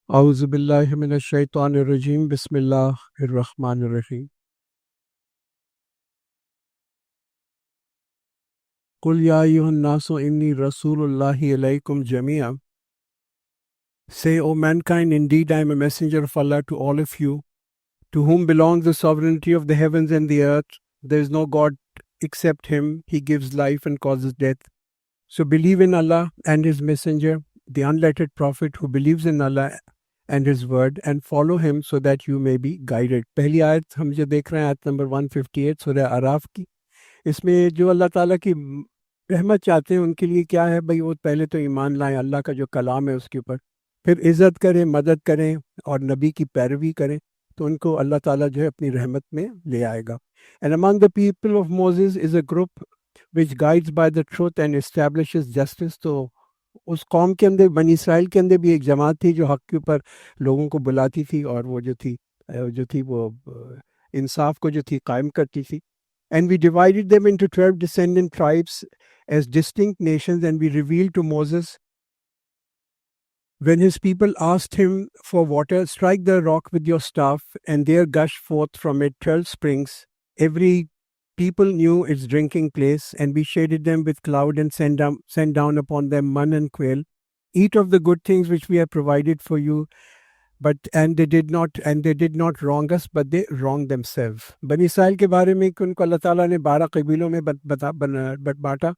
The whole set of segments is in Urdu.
اعوذ باللہ من الشیطان الرجیم بسم اللہ الرحمن الرحیم قل یا ایھا الناس انی رسول اللہ علیکم جمیعا Say, O mankind, indeed I am a messenger of Allah to all of you, to whom belongs the sovereignty of the heavens and the earth. There is no God except Him. He gives life and causes death. So believe in Allah and His messenger, the unlettered prophet who believes in Allah and His word, and follow Him so that you may be guided. پہلی آیت ہم جو دیکھ رہے ہیں آیت نمبر 158 سورہ اعراف کی. اس میں جو اللہ تعالیٰ کی رحمت چاہتے ہیں ان کے لیے کیا ہے بھائی، وہ پہلے تو ایمان لائیں اللہ کا جو کلام ہے اس کے اوپر، پھر عزت کریں، مدد کریں اور نبی کی پیروی کریں، تو ان کو اللہ تعالیٰ جو ہے اپنی رحمت میں لے آئے گا. And among the people of Moses is a group which guides by the truth and establishes justice. تو اس قوم کے اندر، بنی اسرائیل کے اندر بھی ایک جماعت تھی جو حق کے اوپر لوگوں کو بلاتی تھی اور وہ جو تھی وہ انصاف کو جو تھی قائم کرتی تھی. And we divided them into 12 descendant tribes as distinct nations, and we revealed to Moses when his people asked him for water, strike the rock with your staff, and there gushed forth from it 12 springs. Every people knew its drinking place, and we shaded them with cloud and sent down upon them manna and quail. Eat of the good things which we have provided for you. And they did not wrong us, but they wronged themselves. بنی اسرائیل کے بارے میں کہ ان کو اللہ تعالیٰ نے 12 قبیلوں میں بانٹا.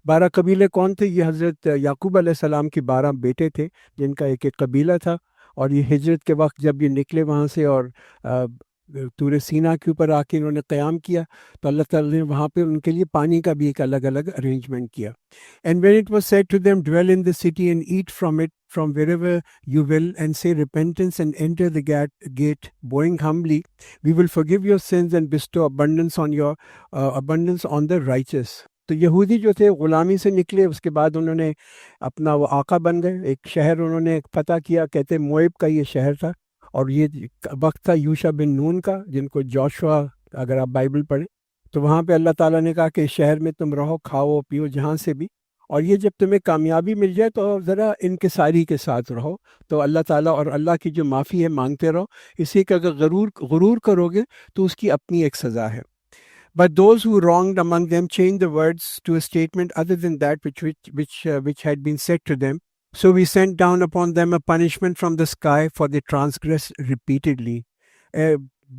12 قبیلے کون تھے؟ یہ حضرت یعقوب علیہ السلام کی 12 بیٹے تھے جن کا ایک قبیلہ تھا. اور یہ ہجرت کے وقت جب یہ نکلے وہاں سے اور طور سینا کے اوپر آ کے انہوں نے قیام کیا، تو اللہ تعالیٰ نے وہاں پہ ان کے لیے پانی کا بھی ایک الگ الگ ارینجمنٹ کیا. And when it was said to them, dwell in the city and eat from it, from wherever you will, and say repentance and enter the gate, bowing humbly, we will forgive your sins and bestow abundance on the righteous. تو یہودی جو تھے غلامی سے نکلے، اس کے بعد انہوں نے اپنا وہ آقا بن گئے. ایک شہر انہوں نے فتح کیا، کہتے موئب کا یہ شہر تھا، اور یہ وقت تھا یوشع بن نون کا، جن کو جوشوا اگر آپ بائبل پڑھیں تو وہاں پہ اللہ تعالیٰ نے کہا کہ اس شہر میں تم رہو، کھاؤ پیو جہاں سے بھی، اور یہ جب تمہیں کامیابی مل جائے تو ذرا انکساری کے ساتھ رہو. تو اللہ تعالیٰ اور اللہ کی جو معافی ہے مانگتے رہو. اسی کا اگر غرور کرو گے تو اس کی اپنی ایک سزا ہے. But those who wronged among them changed the words to a statement other than that which had been said to them. So we sent down upon them a punishment from the sky, for they transgressed repeatedly.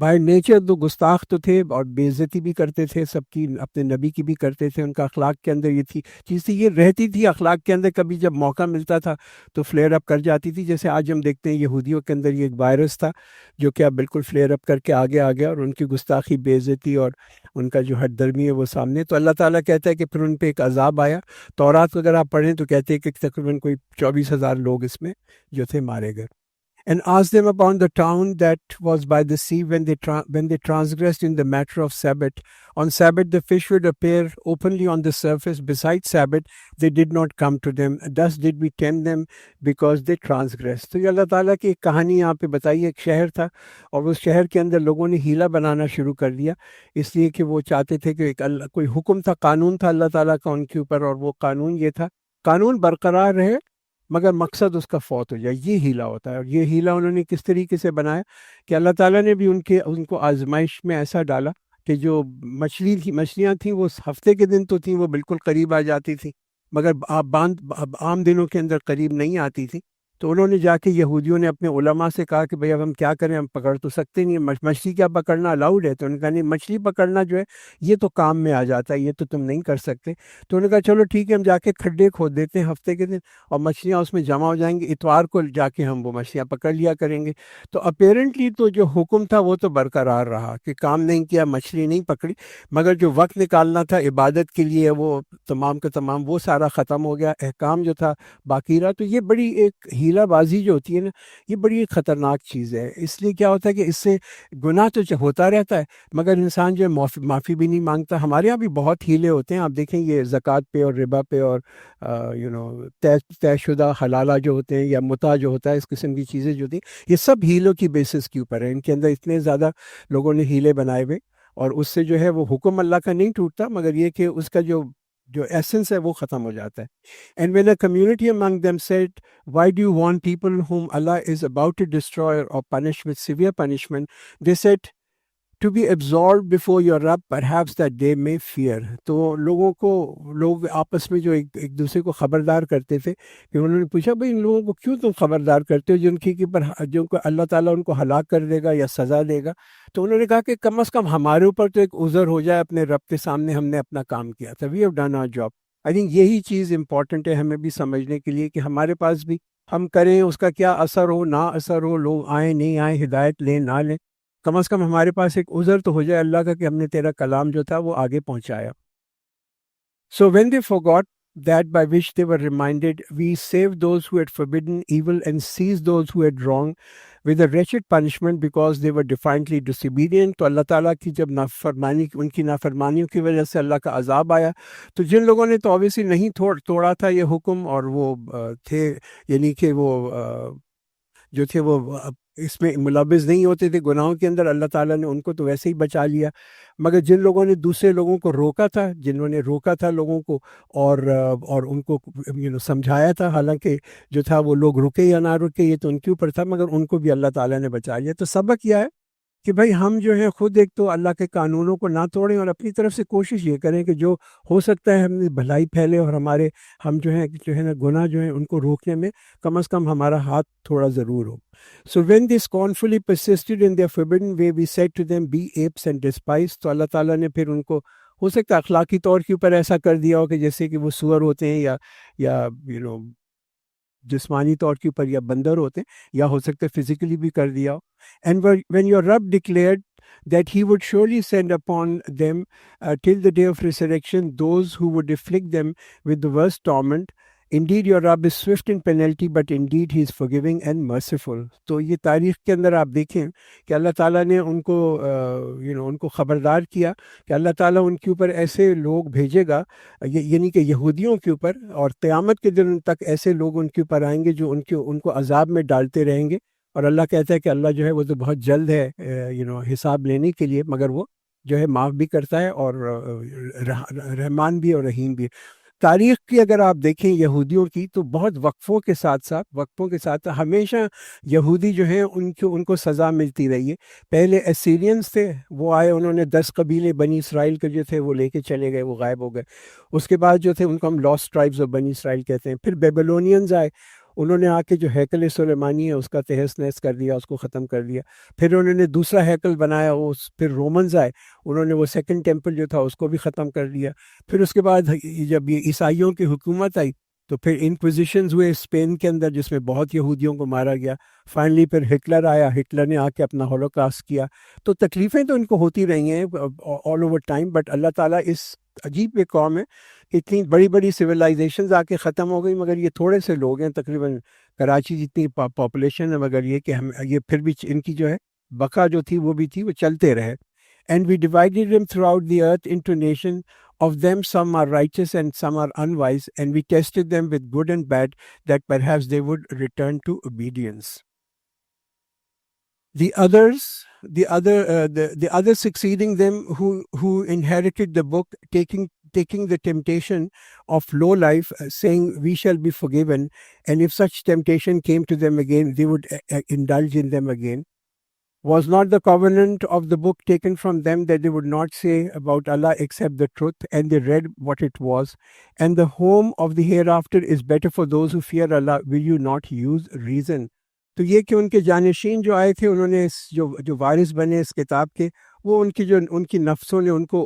By nature تو گستاخ تو تھے اور بے عزتی بھی کرتے تھے سب کی، اپنے نبی کی بھی کرتے تھے. ان کا اخلاق کے اندر یہ تھی چیز تھی، یہ رہتی تھی اخلاق کے اندر. کبھی جب موقع ملتا تھا تو فلیئر اپ کر جاتی تھی. جیسے آج ہم دیکھتے ہیں یہودیوں کے اندر یہ ایک وائرس تھا جو کہ اب بالکل فلیئر اپ کر کے آگے آ گیا، اور ان کی گستاخی، بے عزتی اور ان کا جو حد درمی ہے وہ سامنے. تو اللہ تعالیٰ کہتا ہے کہ پھر ان پہ ایک عذاب آیا. تورات اگر آپ پڑھیں تو کہتے ہیں کہ تقریباً کوئی 24,000 لوگ اس میں جو تھے مارے گئے. And asked them upon the town that was by the sea when they transgressed in the matter of Sabbath. On Sabbath the fish would appear openly on the surface. Besides Sabbath they did not come to them. Thus did we tempt them because they transgressed. تو یہ اللہ تعالیٰ کی ایک کہانی یہاں پہ بتائی. ایک شہر تھا اور اس شہر کے اندر لوگوں نے ہیلا بنانا شروع کر دیا، اس لیے کہ وہ چاہتے تھے کہ کوئی حکم تھا، قانون تھا اللہ تعالیٰ کا ان کے اوپر، اور وہ قانون یہ تھا قانون برقرار رہے مگر مقصد اس کا فوت ہو جائے. یہ ہیلا ہوتا ہے. اور یہ ہیلا انہوں نے کس طریقے سے بنایا کہ اللہ تعالیٰ نے بھی ان کو آزمائش میں ایسا ڈالا کہ جو مچھلیاں تھیں وہ ہفتے کے دن تو تھیں، وہ بالکل قریب آ جاتی تھیں، مگر عام دنوں کے اندر قریب نہیں آتی تھیں. تو انہوں نے جا کے یہودیوں نے اپنے علماء سے کہا کہ بھئی اب ہم کیا کریں، ہم پکڑ تو سکتے نہیں ہیں، مچھلی کیا پکڑنا الاؤڈ ہے؟ تو انہوں نے کہا نہیں، مچھلی پکڑنا جو ہے یہ تو کام میں آ جاتا ہے، یہ تو تم نہیں کر سکتے. تو انہوں نے کہا چلو ٹھیک ہے، ہم جا کے کھڈے کھود دیتے ہیں ہفتے کے دن اور مچھلیاں اس میں جمع ہو جائیں گی، اتوار کو جا کے ہم وہ مچھلیاں پکڑ لیا کریں گے. تو اپیرنٹلی تو جو حکم تھا وہ تو برقرار رہا کہ کام نہیں کیا، مچھلی نہیں پکڑی، مگر جو وقت نکالنا تھا عبادت کے لیے وہ تمام کا تمام وہ سارا ختم ہو گیا، احکام جو تھا باقی رہا. تو یہ بڑی ایک ہیلا بازی جو ہوتی ہے نا، یہ بڑی خطرناک چیز ہے. اس لیے کیا ہوتا ہے کہ اس سے گناہ تو ہوتا رہتا ہے مگر انسان جو ہے معافی بھی نہیں مانگتا. ہمارے یہاں بھی بہت ہیلے ہوتے ہیں، آپ دیکھیں یہ زکوٰۃ پہ اور ربا پہ اور طے شدہ حلالہ جو ہوتے ہیں یا متع جو ہوتا ہے، اس قسم کی چیزیں جو ہوتی ہیں، یہ سب ہیلوں کی بیسس کے اوپر ہے. ان کے اندر اتنے زیادہ لوگوں نے ہیلے بنائے ہوئے، اور اس سے جو ہے وہ حکم اللہ کا نہیں ٹوٹتا، مگر یہ کہ اس کا جو جو ایسنس ہے وہ ختم ہو جاتا ہے. And when a community among them said, why do you want people whom Allah is about to destroy or punish with severe punishment, they said, to be absorbed before your Rabb, perhaps that they may fear. تو لوگ آپس میں جو ایک دوسرے کو خبردار کرتے تھے کہ انہوں نے پوچھا بھئی ان لوگوں کو کیوں تم خبردار کرتے ہو جو کہ اللہ تعالیٰ ان کو ہلاک کر دے گا یا سزا دے گا. تو انہوں نے کہا کہ کم از کم ہمارے اوپر تو ایک عذر ہو جائے اپنے رب کے سامنے ہم نے اپنا کام کیا تھا. We have done our job. I think یہی چیز امپورٹنٹ ہے ہمیں بھی سمجھنے کے لیے کہ ہمارے پاس بھی ہم کریں اس کا کیا اثر ہو نہ اثر ہو, لوگ آئیں نہیں آئیں, ہدایت لیں نہ لیں, کم از کم ہمارے پاس ایک عذر تو ہو جائے اللہ کا کہ ہم نے تیرا کلام جو تھا وہ آگے پہنچایا. So when they forgot that by which they were reminded, we saved those who had forbidden evil and seized those who had wrong with a wretched punishment because they were defiantly disobedient. تو اللہ تعالیٰ کی جب نافرمانی ان کی نافرمانیوں کی وجہ سے اللہ کا عذاب آیا تو جن لوگوں نے تو obviously نہیں توڑا تھا یہ حکم اور وہ تھے یعنی کہ وہ جو تھے وہ اس میں ملوث نہیں ہوتے تھے گناہوں کے اندر, اللہ تعالیٰ نے ان کو تو ویسے ہی بچا لیا. مگر جن لوگوں نے دوسرے لوگوں کو روکا تھا, جنہوں نے روکا تھا لوگوں کو اور ان کو سمجھایا تھا, حالانکہ جو تھا وہ لوگ رکے یا نہ رکے یہ تو ان کے اوپر تھا, مگر ان کو بھی اللہ تعالیٰ نے بچا لیا. تو سبق کیا ہے کہ بھائی ہم جو ہیں خود ایک تو اللہ کے قانونوں کو نہ توڑیں اور اپنی طرف سے کوشش یہ کریں کہ جو ہو سکتا ہے ہم بھلائی پھیلے اور ہم جو ہے نا گناہ جو ہیں ان کو روکنے میں کم از کم ہمارا ہاتھ تھوڑا ضرور ہو. So when they scornfully persisted in their forbidden way, we said to them, be apes and despise. تو اللہ تعالیٰ نے پھر ان کو ہو سکتا ہے اخلاقی طور کے اوپر ایسا کر دیا ہو کہ جیسے کہ وہ سور ہوتے ہیں یا جسمانی طور کے اوپر یا بندر ہوتے ہیں, یا ہو سکتا ہے فزیکلی بھی کر دیا ہو. And when your Rabb declared that he would surely send upon them till the day of resurrection those who would afflict them with the worst torment, indeed your Rabb is swift in penalty but indeed he is forgiving and merciful. تو یہ تاریخ کے اندر آپ دیکھیں کہ اللہ تعالیٰ نے ان کو خبردار کیا کہ اللہ تعالیٰ ان کے اوپر ایسے لوگ بھیجے گا, یعنی کہ یہودیوں کے اوپر, اور قیامت کے دن تک ایسے لوگ ان کے اوپر آئیں گے جو ان کو عذاب میں ڈالتے رہیں گے. اور اللہ کہتا ہے کہ اللہ جو ہے وہ تو بہت جلد ہے حساب لینے کے لیے, مگر وہ جو ہے معاف بھی کرتا ہے اور رحمان بھی اور رحیم بھی. تاریخ کی اگر آپ دیکھیں یہودیوں کی تو بہت وقفوں کے ساتھ ہمیشہ یہودی جو ہیں ان کو سزا ملتی رہی ہے. پہلے اسیرینز تھے, وہ آئے, انہوں نے 10 قبیلے بنی اسرائیل کے جو تھے وہ لے کے چلے گئے, وہ غائب ہو گئے. اس کے بعد جو تھے ان کو ہم لاسٹ ٹرائبز آف بنی اسرائیل کہتے ہیں. پھر بیبلونینز آئے, انہوں نے آ کے جو ہیکل سلیمانی ہے اس کا تہس نہس کر دیا, اس کو ختم کر دیا. پھر انہوں نے دوسرا ہیکل بنایا, پھر رومنز آئے, انہوں نے وہ سیکنڈ ٹیمپل جو تھا اس کو بھی ختم کر دیا. پھر اس کے بعد جب یہ عیسائیوں کی حکومت آئی تو پھر انکوزیشنز ہوئے اسپین کے اندر جس میں بہت یہودیوں کو مارا گیا. فائنلی پھر ہٹلر آیا, ہٹلر نے آ کے اپنا ہولوکاسٹ کیا. تو تکلیفیں تو ان کو ہوتی رہی ہیں آل اوور ٹائم, بٹ اللہ تعالیٰ اس عجیب ایک قوم ہے, اتنی بڑی بڑی سویلائزیشنز آ کے ختم ہو گئی مگر یہ تھوڑے سے لوگ ہیں, تقریباً کراچی جتنی پاپولیشن ہے, مگر یہ کہ ہم یہ پھر بھی ان کی جو ہے بقا جو تھی وہ بھی تھی, وہ چلتے رہے. And we divided them throughout the earth into nations. Of them some are righteous and some are unwise, and we tested them with good and bad, that perhaps they would return to obedience. The others succeeding them who inherited the book, taking the temptation of low life, saying, we shall be forgiven, and if such temptation came to them again, they would indulge in them again. Was not the covenant of the book taken from them that they would not say about Allah except the truth, and they read what it was, and the home of the hereafter is better for those who fear Allah, will you not use reason? تو یہ کہ ان کے جانشین جو آئے تھے, انہوں نے جو وارث بنے اس کتاب کے, وہ ان کی نفسوں نے ان کو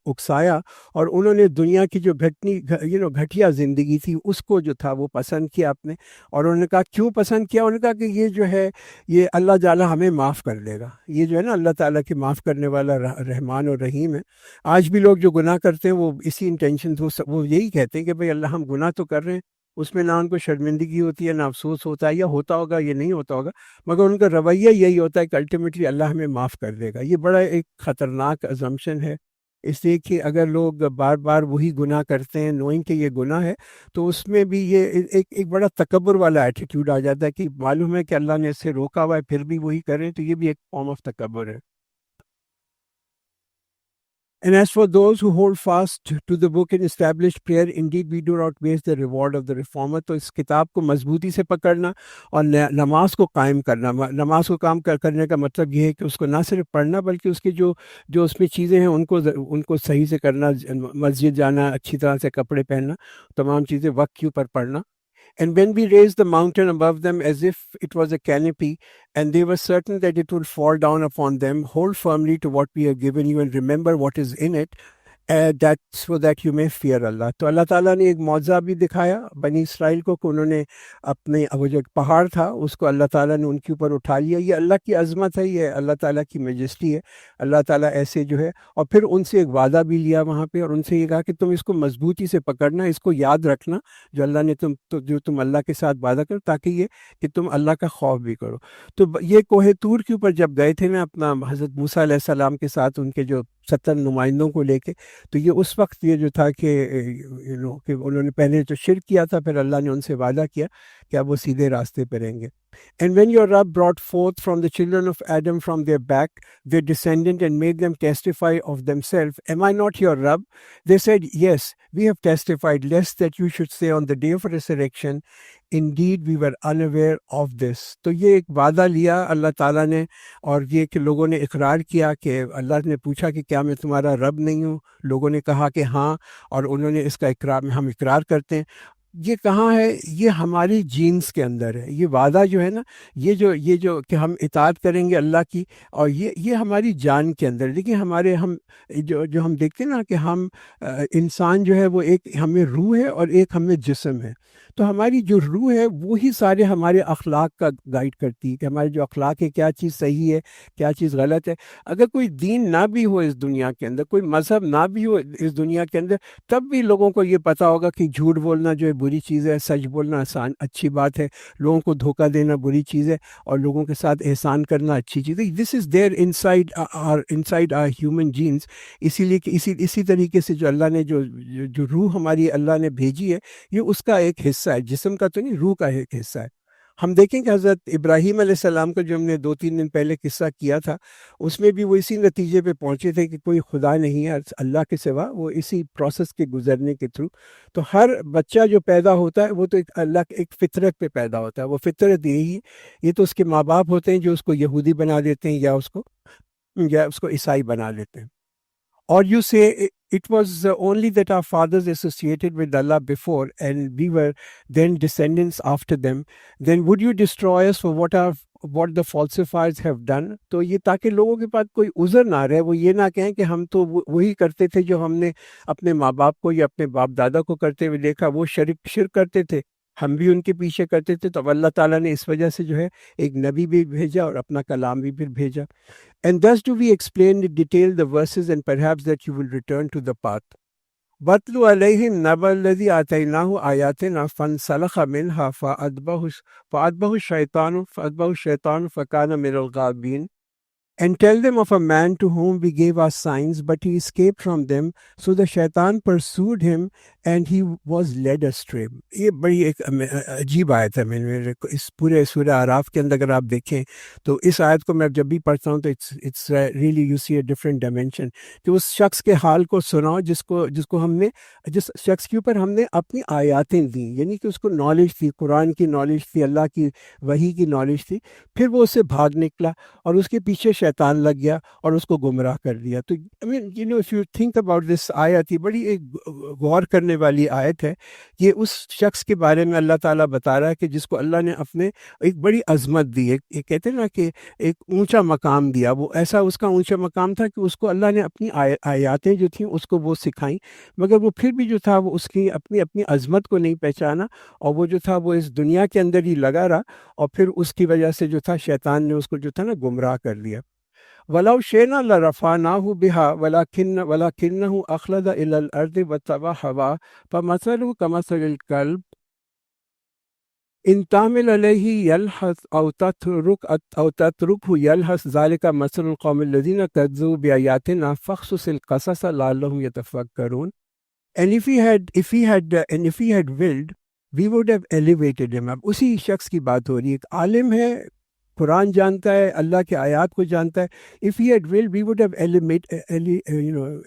اکسایا, اور انہوں نے دنیا کی جو گھٹیا زندگی تھی اس کو جو تھا وہ پسند کیا اپنے. اور انہوں نے کہا کیوں پسند کیا؟ انہوں نے کہا کہ یہ جو ہے یہ اللہ تعالیٰ ہمیں معاف کر دے گا. یہ جو ہے نا اللہ تعالیٰ کی معاف کرنے والا رحمان اور رحیم ہے. آج بھی لوگ جو گناہ کرتے ہیں وہ اسی انٹینشن وہ یہی کہتے ہیں کہ بھئی اللہ ہم گناہ تو کر رہے ہیں, اس میں نہ ان کو شرمندگی ہوتی ہے نہ افسوس ہوتا ہے, یا ہوتا ہوگا یہ نہیں ہوتا ہوگا, مگر ان کا رویہ یہی ہوتا ہے کہ الٹیمیٹلی اللہ ہمیں معاف کر دے گا. یہ بڑا ایک خطرناک ازمپشن ہے, اس لیے کہ اگر لوگ بار بار وہی گناہ کرتے ہیں نوئنگ کہ یہ گناہ ہے, تو اس میں بھی یہ ایک بڑا تکبر والا ایٹیٹیوڈ آ جاتا ہے کہ معلوم ہے کہ اللہ نے اس سے روکا ہوا ہے پھر بھی وہی کریں, تو یہ بھی ایک فارم آف تکبر ہے. And as for those who hold fast to the book and establish prayer, indeed we do not waste the reward of the reformer. تو اس کتاب کو مضبوطی سے پکڑنا اور نماز کو قائم کرنا. نماز کو کام کرنے کا مطلب یہ ہے کہ اس کو نہ صرف پڑھنا بلکہ اس کی جو اس میں چیزیں ہیں ان کو صحیح سے کرنا. مسجد جانا, اچھی طرح سے کپڑے پہننا, تمام چیزیں وقت کے اوپر پڑھنا. And when we raised the mountain above them as if it was a canopy, and they were certain that it would fall down upon them, hold firmly to what we have given you and remember what is in it, that so that you may fear Allah. تو اللہ تعالیٰ نے ایک معجزہ بھی دکھایا بنی اسرائیل کو کہ انہوں نے اپنے وہ جو پہاڑ تھا اس کو اللہ تعالیٰ نے ان کے اوپر اٹھا لیا. یہ اللہ کی عظمت ہے, یہ اللہ تعالیٰ کی میجسٹی ہے. اللہ تعالیٰ ایسے جو ہے, اور پھر ان سے ایک وعدہ بھی لیا وہاں پہ اور ان سے یہ کہا کہ تم اس کو مضبوطی سے پکڑنا, اس کو یاد رکھنا جو اللہ نے تم اللہ کے ساتھ وعدہ کرو, تاکہ یہ کہ تم اللہ کا خوف بھی کرو. تو یہ کوہ طور کے اوپر جب گئے تھے نا اپنا حضرت موسیٰ علیہ السلام کے ساتھ ان کے جو 70 نمائندوں کو لے کے, تو یہ اس وقت یہ جو تھا کہ کہ انہوں نے پہلے جو شرک کیا تھا, پھر اللہ نے ان سے وعدہ کیا کہ اب وہ سیدھے راستے پہ رہیں گے. And when your Rabb brought forth from the children of Adam from their back their descendant and made them testify of themselves, am I not your Rabb? They said, yes, we have testified, lest that you should say on the day of resurrection, indeed we were unaware of this. تو یہ ایک وعدہ لیا اللہ تعالیٰ نے, اور یہ کہ لوگوں نے اقرار کیا کہ اللہ نے پوچھا کہ کیا میں تمہارا رب نہیں ہوں. لوگوں نے کہا کہ ہاں, اور انہوں نے اس کا اقرار, ہم اقرار کرتے ہیں. یہ کہاں ہے؟ یہ ہماری جینز کے اندر ہے. یہ وعدہ جو ہے نا, یہ جو کہ ہم اطاعت کریں گے اللہ کی, اور یہ ہماری جان کے اندر. دیکھیں ہم جو ہم دیکھتے ہیں نا کہ ہم انسان جو ہے وہ ایک ہمیں روح ہے اور ایک ہمیں جسم ہے. تو ہماری جو روح ہے وہی سارے ہمارے اخلاق کا گائیڈ کرتی ہے کہ ہمارے جو اخلاق ہے کیا چیز صحیح ہے کیا چیز غلط ہے. اگر کوئی دین نہ بھی ہو اس دنیا کے اندر, کوئی مذہب نہ بھی ہو اس دنیا کے اندر, تب بھی لوگوں کو یہ پتہ ہوگا کہ جھوٹ بولنا جو ہے بری چیز ہے, سچ بولنا اچھی بات ہے, لوگوں کو دھوکہ دینا بری چیز ہے, اور لوگوں کے ساتھ احسان کرنا اچھی چیز ہے. دس از دیر انسائڈ آر ہیومن جینس. اسی لیے کہ اسی طریقے سے جو اللہ نے جو روح ہماری اللہ نے بھیجی ہے, یہ اس کا ایک حصہ ہے, جسم کا تو نہیں, روح کا ایک حصہ ہے. ہم دیکھیں کہ حضرت ابراہیم علیہ السلام کا جو ہم نے 2-3 دن پہلے قصہ کیا تھا, اس میں بھی وہ اسی نتیجے پہ پہنچے تھے کہ کوئی خدا نہیں ہے اللہ کے سوا, وہ اسی پروسیس کے گزرنے کے تھرو. تو ہر بچہ جو پیدا ہوتا ہے وہ تو اللہ کے ایک فطرت پہ پیدا ہوتا ہے. وہ فطرت یہی ہے, یہ تو اس کے ماں باپ ہوتے ہیں جو اس کو یہودی بنا دیتے ہیں یا اس کو عیسائی بنا دیتے ہیں. Or you say it was only that our fathers associated with Allah before and we were then descendants after them, then would you destroy us for what the falsifiers have done? تو یہ تاکہ لوگوں کے پاس کوئی عذر نہ رہے, وہ یہ نہ کہیں کہ ہم تو وہی کرتے تھے جو ہم نے اپنے ماں باپ کو یا اپنے باپ دادا کو کرتے ہوئے دیکھا, وہ شرک کرتے تھے, ہم بھی ان کے پیچھے کرتے تھے. تو اللہ تعالیٰ نے اس وجہ سے جو ہے ایک نبی بھی بھیجا اور اپنا کلام بھی پھر بھیجا. And thus do we explain in detail the verses, and perhaps that you will return to the path. وَاتْلُ عَلَيْهِمْ نَبَأَ الَّذِي آتَيْنَاهُ آيَاتِنَا فَانْسَلَخَ مِنْهَا فَأَتْبَعَهُ الشَّيْطَانُ فَكَانَ مِنَ الْغَاوِينَ. And tell them of a man to whom we gave our signs, but he escaped from them. So the shaitan pursued him and he was led astray. یہ بڑی ایک عجیب آیت ہے. میرے اس پورے سورہ اعراف کے اندر اگر آپ دیکھیں تو اس آیت کو میں جب بھی پڑھتا ہوں تو it's really you see a different dimension. کہ اس شخص کے حال کو سناؤ جس کو ہم نے, جس شخص کے اوپر ہم نے اپنی آیاتیں دیں, یعنی کہ اس کو نالج تھی, قرآن کی نالج تھی, اللہ کی وحی کی نالج تھی, پھر وہ اس سے بھاگ نکلا اور اس کے پیچھے شیطان لگ گیا اور اس کو گمراہ کر دیا. تو if you think about this آیت, یہ بڑی ایک غور کرنے والی آیت ہے. یہ اس شخص کے بارے میں اللہ تعالیٰ بتا رہا ہے کہ جس کو اللہ نے اپنے ایک بڑی عظمت دی, ایک کہتے ہیں نا کہ ایک اونچا مقام دیا. وہ ایسا اس کا اونچا مقام تھا کہ اس کو اللہ نے اپنی آیاتیں جو تھیں اس کو وہ سکھائیں, مگر وہ پھر بھی جو تھا وہ اس کی اپنی عظمت کو نہیں پہچانا, اور وہ جو تھا وہ اس دنیا کے اندر ہی لگا رہا, اور پھر اس کی وجہ سے جو تھا شیطان نے اس کو جو تھا نا گمراہ کر دیا. وَلَوْ شِئْنَا لَرَفَعْنَاهُ بِهَا وَلَكِنَّهُ أَخْلَدَ إِلَى الْأَرْضِ وَاتَّبَعَ هَوَاهُ فَمَثَلُهُ كَمَثَلِ الْكَلْبِ إِنْ تَحْمِلْ عَلَيْهِ يَلْهَثْ أَوْ تَتْرُكْهُ يَلْهَثْ ذَلِكَ مَثَلُ الْقَوْمِ الَّذِينَ كَذَّبُوا بِآيَاتِنَا فَاقْصُصِ الْقَصَصَ لَعَلَّهُمْ يَتَفَكَّرُونَ. And if he had willed, we would have elevated him. اب اسی شخص کی بات ہو رہی ہے. ایک عالم ہے, قرآن جانتا ہے, اللہ کے آیات کو جانتا ہے. If he had willed, we would have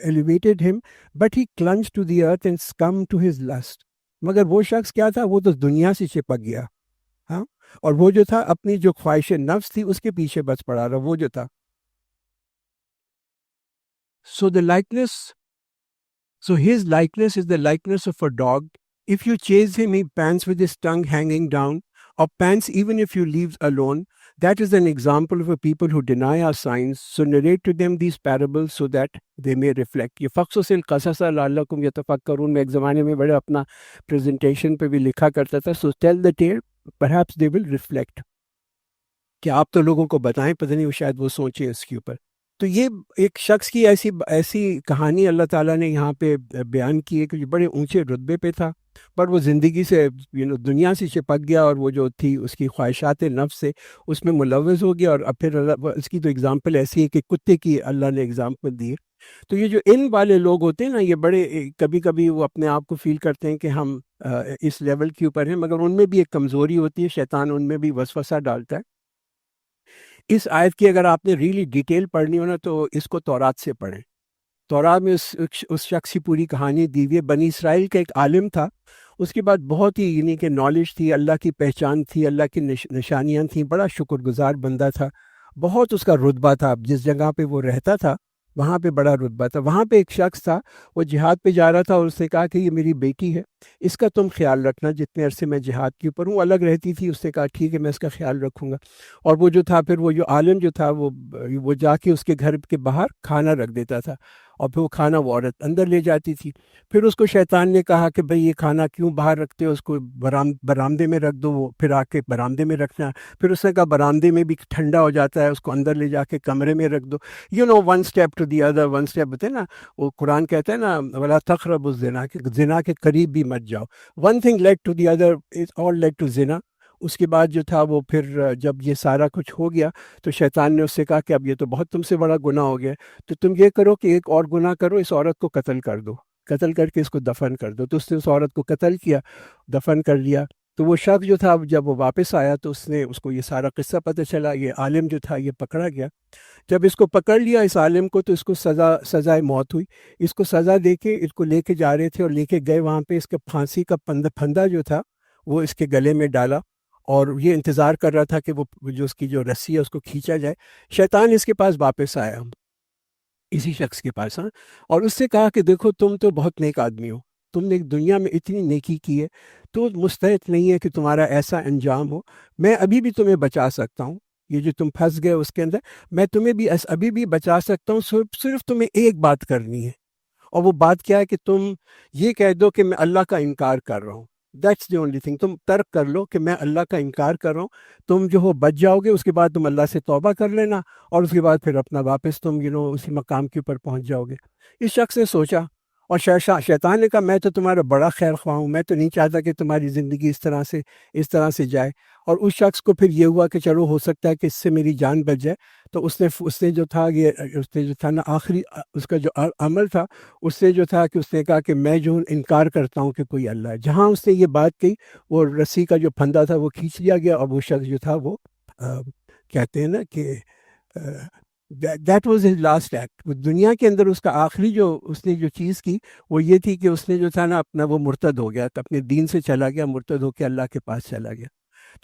elevated him, but he clung to the earth and succumbed to his lust. مگر وہ شخص کیا تھا, وہ تو دنیا سے چپک گیا, ہاں, اور وہ جو تھا اپنی جو خواہش نفس تھی اس کے پیچھے بس پڑا رہا, وہ جو تھا. So his likeness is the likeness of a dog. If you chase him, he pants with his tongue hanging down, or pants even if you leave alone. That is an example of a people who deny our signs. So narrate to them these parables so that they may reflect. یہ فقصص القصص لعلکم یتفکرون میں ایک زمانے میں بڑے اپنا پریزنٹیشن پہ بھی لکھا کرتا تھا. So tell the tale, perhaps they will reflect. کہ آپ تو لوگوں کو بتائیں, پتہ نہیں وہ شاید وہ سوچیں اس کے اوپر. تو یہ ایک شخص کی ایسی کہانی اللہ تعالیٰ نے یہاں پہ بیان کی ہے کہ جو بڑے اونچے رتبے پہ تھا, پر وہ زندگی سے دنیا سے چپک گیا, اور وہ جو تھی اس کی خواہشات نفس سے اس میں ملوث ہو گیا. اور اب پھر اس کی تو اگزامپل ایسی ہے کہ کتے کی اللہ نے اگزامپل دی ہے. تو یہ جو ان والے لوگ ہوتے ہیں نا, یہ بڑے کبھی کبھی وہ اپنے آپ کو فیل کرتے ہیں کہ ہم اس لیول کے اوپر ہیں, مگر ان میں بھی ایک کمزوری ہوتی ہے, شیطان ان میں بھی وسوسہ ڈالتا ہے. اس آیت کی اگر آپ نے ریلی ڈیٹیل پڑھنی ہو نا تو اس کو تورات سے پڑھیں. تورات میں اس شخص کی پوری کہانی دی ہوئی ہے. بنی اسرائیل کا ایک عالم تھا, اس کے بعد بہت ہی یعنی کہ نالج تھی, اللہ کی پہچان تھی, اللہ کی نشانیاں تھیں, بڑا شکر گزار بندہ تھا, بہت اس کا رتبہ تھا. جس جگہ پہ وہ رہتا تھا وہاں پہ بڑا رتبہ تھا. وہاں پہ ایک شخص تھا, وہ جہاد پہ جا رہا تھا, اور اس نے کہا کہ یہ میری بیٹی ہے, اس کا تم خیال رکھنا, جتنے عرصے میں جہاد کے اوپر ہوں. الگ رہتی تھی, اس نے کہا ٹھیک ہے میں اس کا خیال رکھوں گا. اور وہ جو تھا پھر وہ جو عالم جو تھا وہ جا کے اس کے گھر کے باہر کھانا رکھ دیتا تھا, اور پھر وہ کھانا وہ عورت اندر لے جاتی تھی. پھر اس کو شیطان نے کہا کہ بھئی یہ کھانا کیوں باہر رکھتے ہو, اس کو برآمدے میں رکھ دو. وہ پھر آ کے برآمدے میں رکھنا. پھر اس نے کہا برآمدے میں بھی ٹھنڈا ہو جاتا ہے, اس کو اندر لے جا کے کمرے میں رکھ دو. One step to the other, one step ہوتے ہیں نا, وہ قرآن کہتا ہے نا ولا تقربوا الزنا, کہ زنا کے قریب بھی مت جاؤ. One thing lead to the other, it all lead to زنا. اس کے بعد جو تھا وہ پھر جب یہ سارا کچھ ہو گیا تو شیطان نے اس سے کہا کہ اب یہ تو بہت تم سے بڑا گناہ ہو گیا, تو تم یہ کرو کہ ایک اور گناہ کرو, اس عورت کو قتل کر دو, قتل کر کے اس کو دفن کر دو. تو اس نے اس عورت کو قتل کیا, دفن کر لیا. تو وہ شخص جو تھا جب وہ واپس آیا تو اس کو یہ سارا قصہ پتہ چلا. یہ عالم جو تھا یہ پکڑا گیا. جب اس کو پکڑ لیا اس عالم کو, تو اس کو سزائے موت ہوئی. اس کو سزا دے کے اس کو لے کے جا رہے تھے, اور لے کے گئے وہاں پہ. اس کے پھانسی کا پھندا جو تھا وہ اس کے گلے میں ڈالا, اور یہ انتظار کر رہا تھا کہ وہ جو اس کی جو رسی ہے اس کو کھینچا جائے. شیطان اس کے پاس واپس آیا, اسی شخص کے پاس, ہاں, اور اس سے کہا کہ دیکھو تم تو بہت نیک آدمی ہو, تم نے دنیا میں اتنی نیکی کی ہے, تو مستحق نہیں ہے کہ تمہارا ایسا انجام ہو. میں ابھی بھی تمہیں بچا سکتا ہوں, یہ جو تم پھنس گئے اس کے اندر, میں تمہیں بھی ابھی بھی بچا سکتا ہوں. صرف تمہیں ایک بات کرنی ہے, اور وہ بات کیا ہے کہ تم یہ کہہ دو کہ میں اللہ کا انکار کر رہا ہوں. That's the only thing. تم ترک کر لو کہ میں اللہ کا انکار کر رہا ہوں, تم جو ہو بچ جاؤ گے. اس کے بعد تم اللہ سے توبہ کر لینا, اور اس کے بعد پھر اپنا واپس تم اسی مقام کے اوپر پہنچ جاؤ گے. اس شخص نے سوچا, اور شیطان نے کہا میں تو تمہارا بڑا خیر خواہ ہوں, میں تو نہیں چاہتا کہ تمہاری زندگی اس طرح سے جائے. اور اس شخص کو پھر یہ ہوا کہ چلو ہو سکتا ہے کہ اس سے میری جان بچ جائے. تو اس نے جو تھا نا آخری اس کا جو عمل تھا, اس سے جو تھا کہ اس نے کہا کہ میں جو انکار کرتا ہوں کہ کوئی اللہ ہے. جہاں اس نے یہ بات کہی, وہ رسی کا جو پھندا تھا وہ کھینچ لیا گیا, اور وہ شخص جو تھا وہ کہتے ہیں نا کہ that was his last act. دنیا کے اندر اس کا آخری اس نے جو چیز کی وہ یہ تھی کہ اس نے جو تھا نا اپنا وہ مرتد ہو گیا, اپنے دین سے چلا گیا, مرتد ہو کے اللہ کے پاس چلا گیا.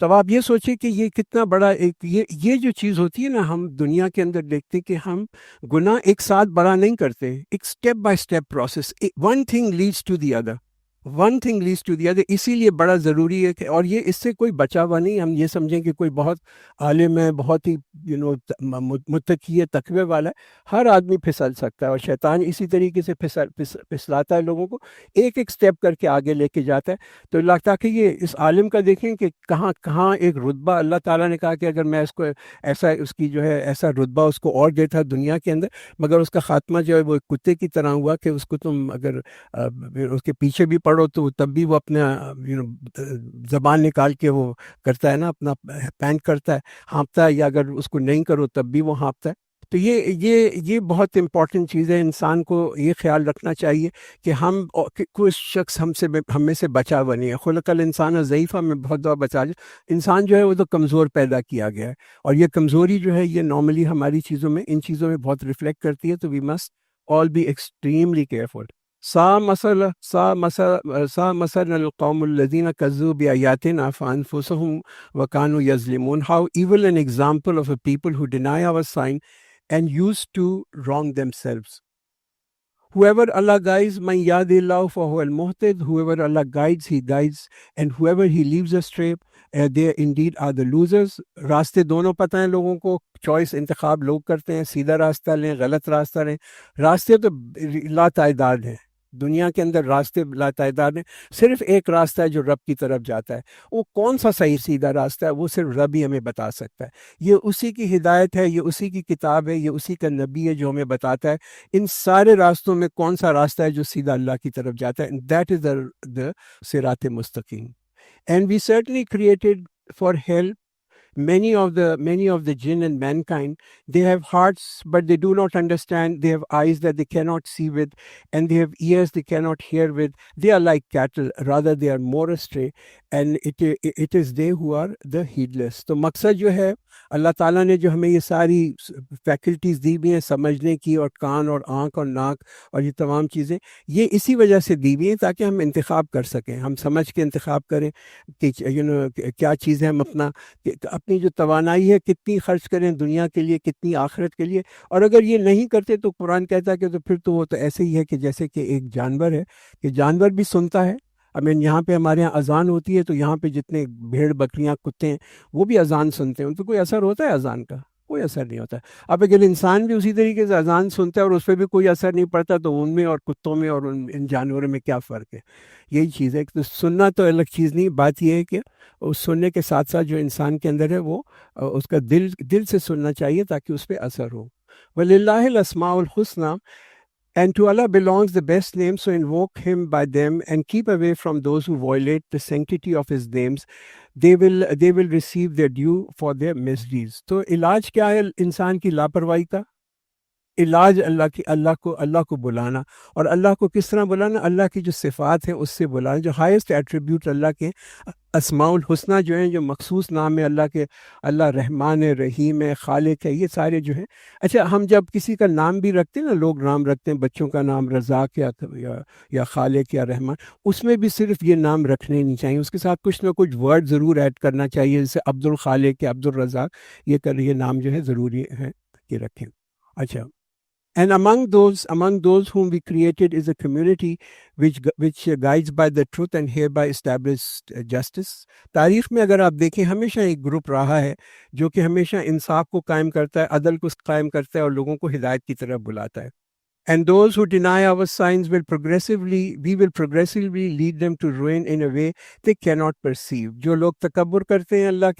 تو اب آپ یہ سوچیں کہ یہ کتنا بڑا ایک یہ جو چیز ہوتی ہے نا, ہم دنیا کے اندر دیکھتے کہ ہم گناہ ایک ساتھ بڑا نہیں کرتے, ایک step by step process, one thing leads to the other, one thing leads to the other. اسی لیے بڑا ضروری ہے کہ, اور یہ اس سے کوئی بچا ہوا نہیں. ہم یہ سمجھیں کہ کوئی بہت عالم ہے, بہت ہی متقی ہے, تقوی والا ہے. ہر آدمی پھسل سکتا ہے, اور شیطان اسی طریقے سے پھسلاتا ہے لوگوں کو, ایک اسٹیپ کر کے آگے لے کے جاتا ہے. تو لگتا کہ یہ اس عالم کا دیکھیں کہ کہاں ایک رتبہ اللہ تعالیٰ نے کہا کہ اگر میں اس کو ایسا رتبہ اس کو اور دیتا دنیا کے اندر, مگر اس کا خاتمہ جو ہے وہ کتے کی طرح ہوا کہ اس کو تم اگر اس کے پیچھے بھی پڑھو تو تب بھی وہ اپنا زبان نکال کے وہ کرتا ہے نا, اپنا پینٹ کرتا ہے, ہانپتا ہے, یا اگر اس کو نہیں کرو تب بھی وہ ہانپتا ہے. تو یہ بہت امپورٹنٹ چیز ہے. انسان کو یہ خیال رکھنا چاہیے کہ کوئی شخص ہم میں سے بچا ہوا نہیں ہے. خلق الانسان ضعیفہ میں بہت دفعہ بچا انسان جو ہے وہ تو کمزور پیدا کیا گیا ہے, اور یہ کمزوری جو ہے یہ نارملی ہماری چیزوں میں ان چیزوں میں بہت ریفلیکٹ کرتی ہے. تو we must all be extremely careful. سا مثل القوم الذین کذبوا بآیاتنا فانفسهم وکانوا یظلمون. How evil an example of a people who deny our sign and used to wrong themselves. Whoever Allah guides, man yahdillahu fahuwa al-muhtad. Whoever Allah guides, He guides, and whoever He leaves astray, they indeed are the losers. راستے دونوں پتہ ہیں لوگوں کو, چوائس انتخاب لوگ کرتے ہیں, سیدھا راستہ لیں غلط راستہ لیں. راستے تو لا تعداد ہیں دنیا کے اندر, راستے لا تعداد ہیں. صرف ایک راستہ ہے جو رب کی طرف جاتا ہے. وہ کون سا صحیح سیدھا راستہ ہے وہ صرف رب ہی ہمیں بتا سکتا ہے. یہ اسی کی ہدایت ہے, یہ اسی کی کتاب ہے, یہ اسی کا نبی ہے جو ہمیں بتاتا ہے ان سارے راستوں میں کون سا راستہ ہے جو سیدھا اللہ کی طرف جاتا ہے. دیٹ از the صراط مستقیم. And we certainly created for help many of the jinn and mankind. They have hearts but they do not understand. They have eyes that they cannot see with, and they have ears they cannot hear with. They are like cattle, rather they are more astray, and it is they who are the heedless. تو مقصد جو ہے اللہ تعالیٰ نے جو ہمیں یہ ساری فیکلٹیز دی ہوئی ہیں سمجھنے کی, اور کان اور آنکھ اور ناک اور یہ تمام چیزیں, یہ اسی وجہ سے دی ہوئی ہیں تاکہ ہم انتخاب کر سکیں, ہم سمجھ کے انتخاب کریں کہ کیا چیزیں ہم اپنی جو توانائی ہے کتنی خرچ کریں دنیا کے لیے, کتنی آخرت کے لیے. اور اگر یہ نہیں کرتے تو قرآن کہتا ہے کہ تو پھر تو وہ تو ایسے ہی ہے کہ جیسے کہ ایک جانور ہے, کہ جانور بھی سنتا ہے. یہاں پہ ہمارے یہاں اذان ہوتی ہے تو یہاں پہ جتنے بھیڑ بکریاں کتے ہیں وہ بھی اذان سنتے ہیں, ان پہ کوئی اثر ہوتا ہے اذان کا؟ کوئی اثر نہیں ہوتا. اب اگر انسان بھی اسی طریقے سے اذان سنتا ہے اور اس پہ بھی کوئی اثر نہیں پڑتا, تو ان میں اور کتوں میں اور ان جانوروں میں کیا فرق ہے؟ یہی چیز ہے. تو سننا تو الگ چیز نہیں, بات یہ ہے کہ اس سننے کے ساتھ ساتھ جو انسان کے اندر ہے وہ اس کا دل سے سننا چاہیے تاکہ اس پہ اثر ہو. وَلِلَّهِ الْأَسْمَاءُ الْحُسْنَى. And to Allah belongs the best names, so invoke Him by them and keep away from those who violate the sanctity of His names. They will receive their due for their misdeeds. تو علاج کیا ہے انسان کی لاپرواہی کا؟ علاج اللہ کو بلانا. اور اللہ کو کس طرح بلانا؟ اللہ کی جو صفات ہیں اس سے بلانا, جو ہائیسٹ ایٹریبیوٹ اللہ کے اسماء الحسنہ جو ہیں, جو مخصوص نام ہے اللہ کے, اللہ رحمان ہے, رحیم ہے, خالق ہے, یہ سارے جو ہیں. اچھا, ہم جب کسی کا نام بھی رکھتے ہیں نا, لوگ نام رکھتے ہیں بچوں کا نام رزاق یا خالق یا رحمان, اس میں بھی صرف یہ نام رکھنے نہیں چاہیے, اس کے ساتھ کچھ نہ کچھ ورڈ ضرور ایڈ کرنا چاہیے, جیسے عبد الخالق یا عبد الرزاق, یہ نام جو ہے ضروری ہے کہ رکھیں. اچھا, and among those whom we created is a community which guides by the truth and hereby established justice. تاریخ میں اگر آپ دیکھیں ہمیشہ ایک گروپ رہا ہے جو کہ ہمیشہ انصاف کو قائم کرتا ہے, عدل کو قائم کرتا ہے, اور لوگوں کو ہدایت کی طرف بلاتا ہے. And those who deny our signs we will progressively lead them to ruin in a way they cannot perceive. جو لوگ تکبر کرتے ہیں اللہ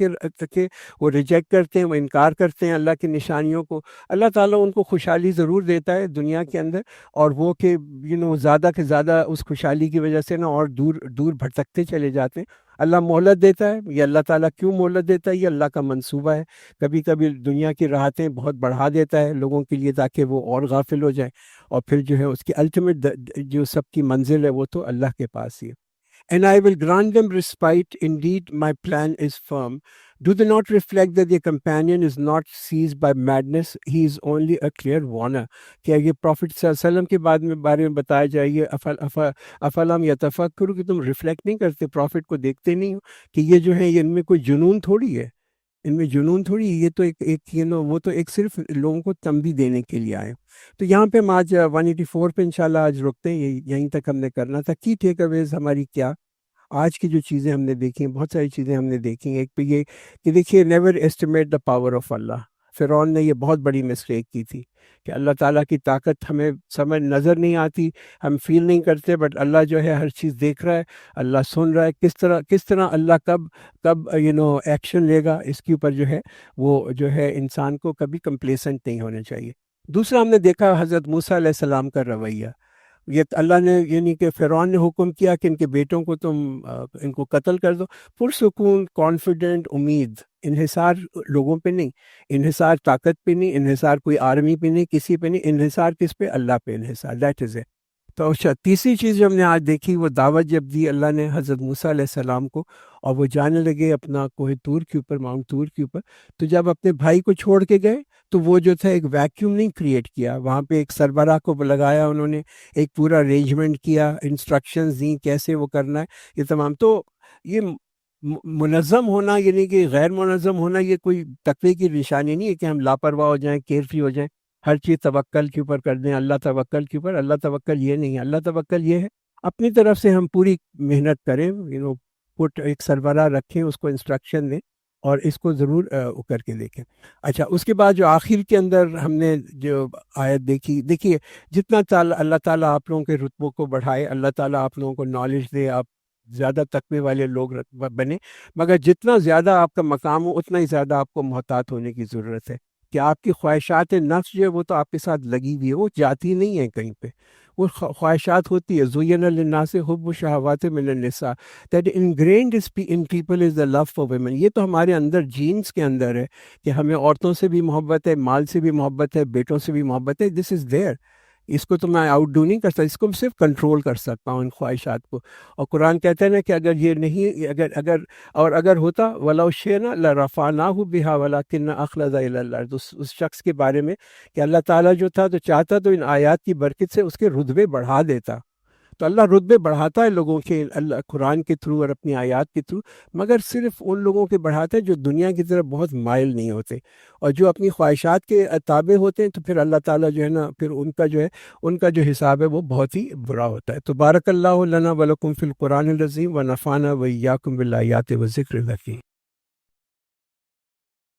کے وہ ریجیکٹ کرتے ہیں, وہ انکار کرتے ہیں اللہ کی نشانیوں کو, اللہ تعالیٰ ان کو خوشحالی ضرور دیتا ہے دنیا کے اندر, اور وہ کہ زیادہ کہ زیادہ اس خوشحالی کی وجہ سے نا اور دور بھٹکتے چلے جاتے ہیں. اللہ مہلت دیتا ہے, یہ اللہ تعالیٰ کیوں مہلت دیتا ہے؟ یہ اللہ کا منصوبہ ہے. کبھی کبھی دنیا کی راحتیں بہت بڑھا دیتا ہے لوگوں کے لیے تاکہ وہ اور غافل ہو جائیں, اور پھر جو ہے اس کی الٹیمیٹ جو سب کی منزل ہے وہ تو اللہ کے پاس ہی ہے. And I will grant them respite. Indeed, my plan is firm. Do they not reflect that their companion is not seized by madness? He is only a clear warner. کیا یہ پروفٹ صلی اللہ علیہ وسلم کے بارے میں بتایا جائے, افلم یتفکروا, کہ تم ریفلیکٹ نہیں کرتے, پروفٹ کو دیکھتے نہیں ہو کہ یہ جو ہے ان میں کوئی جنون تھوڑی ہے, ان میں جنون تھوڑی ہے, یہ تو ایک وہ تو ایک صرف لوگوں کو تنبیہ دینے کے لیے آئے. تو یہاں پہ ہم آج 184 پہ انشاءاللہ آج رکتے ہیں, یہیں تک ہم نے کرنا تھا. کی ٹیک اویز ہماری کیا آج کی جو چیزیں ہم نے دیکھی ہیں, بہت ساری چیزیں ہم نے دیکھی ہیں. ایک پہ یہ کہ دیکھیے, never estimate the power of اللہ. فرعون نے یہ بہت بڑی مسٹیک کی تھی کہ اللہ تعالیٰ کی طاقت ہمیں سمجھ نظر نہیں آتی, ہم فیل نہیں کرتے, بٹ اللہ جو ہے ہر چیز دیکھ رہا ہے, اللہ سن رہا ہے. کس طرح اللہ کب ایکشن لے گا, اس کے اوپر جو ہے وہ جو ہے انسان کو کبھی کمپلیسنٹ نہیں ہونا چاہیے. دوسرا ہم نے دیکھا حضرت موسیٰ علیہ السلام کا رویہ. یہ اللہ نے یعنی کہ فرعون نے حکم کیا کہ ان کے بیٹوں کو تم ان کو قتل کر دو، پرسکون کانفیڈنٹ امید، انحصار لوگوں پہ نہیں، انحصار طاقت پہ نہیں، انحصار کوئی آرمی پہ نہیں، کسی پہ نہیں، انحصار کس پہ؟ اللہ پہ انحصار، دیٹ از اٹ۔ تو اچھا تیسری چیز جو ہم نے آج دیکھی وہ دعوت جب دی اللہ نے حضرت موسیٰ علیہ السلام کو، اور وہ جانے لگے اپنا کوہ طور کے اوپر، ماؤنٹ طور کے اوپر، تو جب اپنے بھائی کو چھوڑ کے گئے تو وہ جو تھا ایک ویکیوم نہیں کریٹ کیا، وہاں پہ ایک سربراہ کو لگایا انہوں نے، ایک پورا ارینجمنٹ کیا، انسٹرکشنز دیں کیسے وہ کرنا ہے یہ تمام۔ تو یہ منظم ہونا یعنی کہ غیر منظم ہونا یہ کوئی تقوی کی نشانی نہیں ہے کہ ہم لاپرواہ ہو جائیں، کیئرفری ہو جائیں، ہر چیز توکل کے اوپر کر دیں، اللہ توکل کے اوپر۔ اللہ توکل یہ نہیں ہے، اللہ توکل یہ ہے اپنی طرف سے ہم پوری محنت کریں، پٹ ایک سربراہ رکھیں، اس کو انسٹرکشن دیں اور اس کو ضرور کر کے دیکھیں۔ اچھا اس کے بعد جو آخر کے اندر ہم نے جو آیت دیکھی، دیکھیے جتنا اللہ تعالیٰ آپ لوگوں کے رتبوں کو بڑھائے، اللہ تعالیٰ آپ لوگوں کو نالج دے، آپ زیادہ تقوی والے لوگ بنے، مگر جتنا زیادہ آپ کا مقام ہو اتنا ہی زیادہ آپ کو محتاط ہونے کی ضرورت ہے کہ آپ کی خواہشات نفس جو ہے وہ تو آپ کے ساتھ لگی ہوئی ہے، وہ جاتی نہیں ہے کہیں پہ، وہ خواہشات ہوتی ہے۔ زُیِّنَ لِلنَّاسِ حُبُّ الشَّهَوَاتِ مِنَ النِّسَاءِ that ingrained in people is the love for women۔ یہ تو ہمارے اندر جینز کے اندر ہے کہ ہمیں عورتوں سے بھی محبت ہے، مال سے بھی محبت ہے، بیٹوں سے بھی محبت ہے، دس از دیئر۔ اس کو تو میں آؤٹ ڈو نہیں کر سکتا، اس کو صرف کنٹرول کر سکتا ہوں ان خواہشات کو۔ اور قرآن کہتا ہے نا کہ اگر یہ نہیں، اگر ہوتا وَلَوْ شِئْنَا لَرَفَعْنَاهُ بِهَا وَلَكِنَّ أَخْلَدَ إِلَى الْأَرْضِ، اس شخص کے بارے میں کہ اللہ تعالیٰ جو تھا تو چاہتا تو ان آیات کی برکت سے اس کے رتبے بڑھا دیتا۔ تو اللہ رتبے بڑھاتا ہے لوگوں کے، اللہ قرآن کے تھرو اور اپنی آیات کے تھرو، مگر صرف ان لوگوں کے بڑھاتا ہے جو دنیا کی طرف بہت مائل نہیں ہوتے، اور جو اپنی خواہشات کے تابع ہوتے ہیں تو پھر اللہ تعالیٰ جو ہے نا پھر ان کا جو حساب ہے وہ بہت ہی برا ہوتا ہے۔ تو بارک اللہ لنا ولکم فی القرآن العظیم ونفعنا وإیاکم بالآیات والذکر الحکیم۔